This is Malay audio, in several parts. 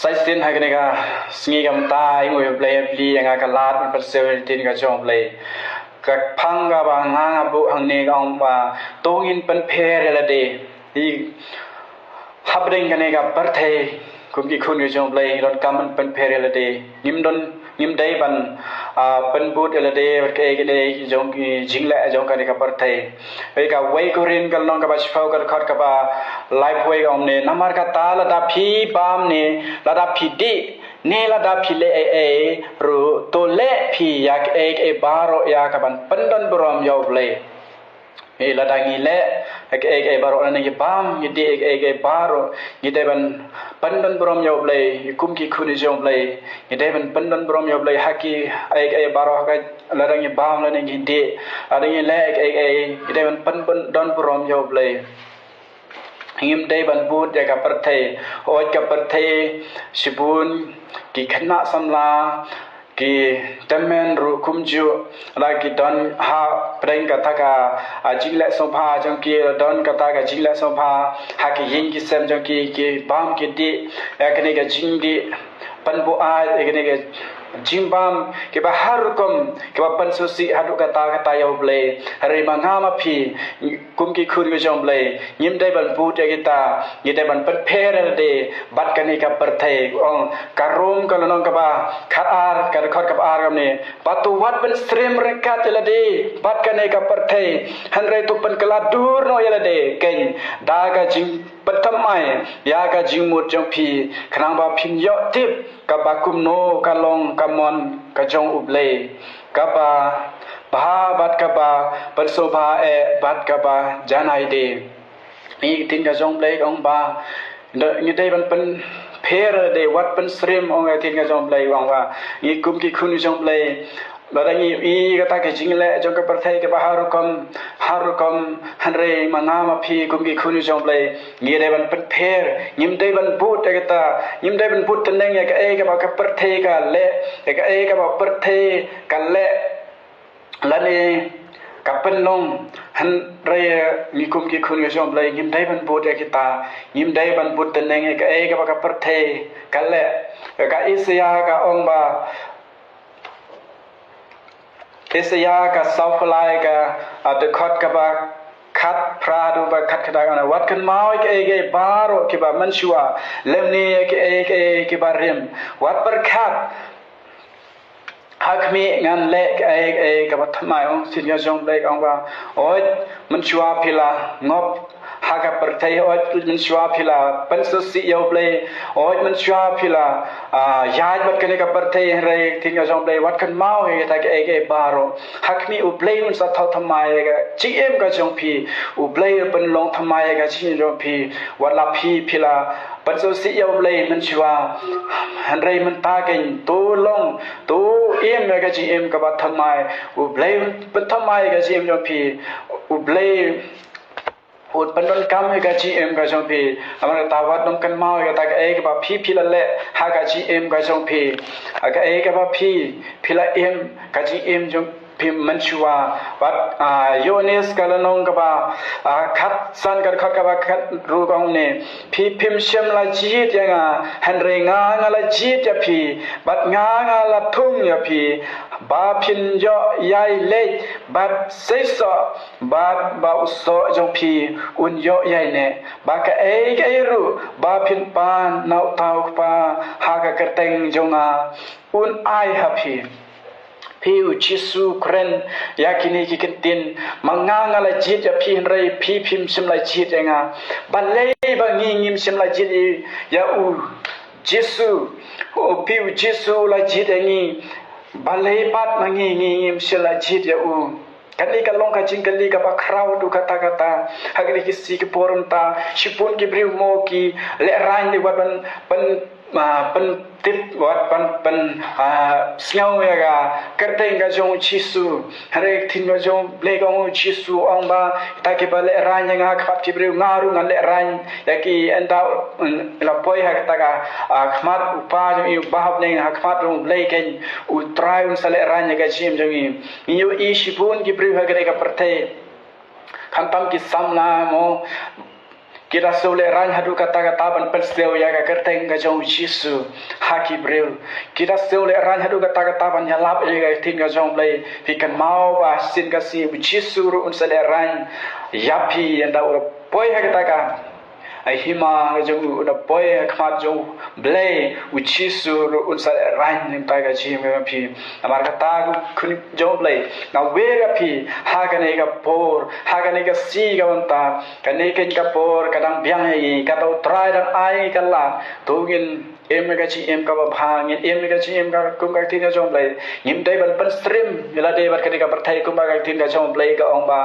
Saistin hagnega snigam ta ingoy play pli anga kalat man persevertin ka jong play ka phanga ba nga bu hangne gaung ba tongin pen phere la de hi habring kanega parthe kumki khun ka jong play ron kaman pen phere la de nim dai ban pen but la de ke de jong ki jingla jong kanega parthe ei ka wei korin kal long ka ba chfau ka khat ka ba life way om ne namar ka ta la da phi bam ne la da phi di ne la da phi le e ru to le phi yak e baro ya ka ban pandan brom yo ble e la da ngi le e baro na ngi bam ngi di e baro ngi de ban pandan brom yo ble kum ki khuni jom ble ngi de ban pandan brom yo ble haki e baro ka la da ngi bam la ngi di ada ngi le e ngi de ban pandan brom yo ble Hingim day ban bud ya ka parthe oj ka parthe sibun ki khana samla ki tamen ru kumju la ki don ha preng ka taka ajile sopha jong ki don ka taka jile sopha ha ki yin ki sem jong ki bam ki di ekne ka jing di pan bu a ekne ka jimbam ke ba harukum ke ba pansusi hadu kata yo ble hari mangama phi kum ki khun ke jom ble nyim dai ban pu te kita ni dai ban pat pher de bat kani ka parthai ong karum ka lonong ka ba khat ar ka khot ka ar kam ne patu wat ban stream rekat la de bat kani ka parthai han re tu pan kala dur no yala de ken da ka jing patam ai ya ka jing mut jong phi khnang ba phim yo tip ka ba kum no ka long kamon ka jong uble ka ba bat ka ba persobha e bat ka ba janai de ni tin ka jong ble ong ba ni dai ban pen pher de wat pen stream ong tin ka jong ble wang wa ni kum ki khun jong ble barangi i kata ke jingle jong ka parthai ke harukom hanre mangama phi kum ki khun jong ble ni dai ban pen pher nim dai ban but kata nim dai ban but teneng ya ka ba ka parthai ka le ka ba parthai ka le lani kapen long han re mi kum ki khun jong ble nim dai ban but kita nim dai ban but teneng ka ba ka parthai ka le ka isya ka ong ba Isya ka sauflai ka de khot ka ba khat pradu ba khat khada na wat kan mau ke baro ke ba manshua lemni ke ba rim wat par khat hakmi ngan le ka ba thamai ong sin ya jong le ong ba oi manshua phila ngop haga parthai oi manshua phila pansusi yo ble oi manshua phila yaj bat kane ka parthai re thin ya jong ble wat kan mau he ta ke baro hakmi u ble un sa thau thamai ga gm ka jong phi u ble pan long thamai ga chin jong phi wat la phi phila pansusi yo ble manshua han re man ta ken to long to em ga gm ka ba thamai u ble pan thamai ga gm jong phi u ble ut pandon kam ga gm ga jong phi amara tawat dom kan mau ga ta ga ba phi la le ha ga gm ga jong phi ga ba phi la em ga gm jong phim manchua wat yonis kalanong ka ba khat san ka khat ka ba khat ru gong ne phim shem la jit ya nga han re nga la jit ya phi bat nga la thung ya phi ba phin yo yai le bat sei so ba so jong phi un yo yai ne ba ka ru ba phin pan nau tau pa ha ka kerteng jonga un ai ha phi Piu Jisu kren yakini ki kentin manganga la jit ya phi rei phim sim la jit nga balei ba ngim sim la jit ya u Jisu piu Jisu la jit ngi balei pat ngim sim la jit ya u kali ka long ka jingkali ka ba crowd du kata hagri ki si ki porum ta shipun ki briu mo ki le rain ni wat pan tip wat pan snow ya ga kerteng ga jong chisu hare thin ga jong ble ga chisu ong ba ta ke ba le rain nga khat ki briu ngaru ngan le rain ya ki enda la poi ha ta ga khmat upa jong i bahab ne ha khmat jong ble ken u trai un sale rain ga jim jong i yu i shipun ki briu ha ga ka parthe khantam ki samla mo kita sole ran hadu kata-kata ban perseu ya ka kerteng ka jong Yesu haki bril kita sole ran hadu kata-kata ban yalap ya ka tin ka jong play pikan mau ba sin ka si Yesu ru un sale ran yapi anda ur poi ha kata ka ai hima jong una poi khmat jong blay Yesu ru un sale ran nim ta ka ji me pi amar kata kun jong play na we ka pi ha ka nei ka por ha ka nei ka si ka banta ka nei ken ka por kadang biang ai ka tau try dang ai ka la tugin em ka chi em ka ba phangin em ka chi em ka kum ka tin ka jong play ngim dai ban pan stream yala dai ban ka ni ka parthai kum ka tin ka jong play ka ong ba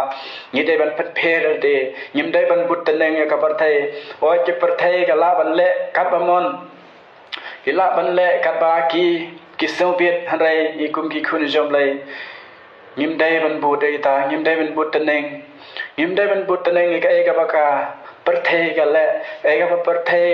ngi dai ban phat pher de ngim dai ban but teneng ka parthai oi ke parthai ka la ban le kat ba mon ila ban le kat ba ki song piet han rai i kum ki khun jong play ngim dai ban but dai ta ngim dai ban but teneng ngim dai ban but teneng ka e ka ba ka parthai ka le e ka parthai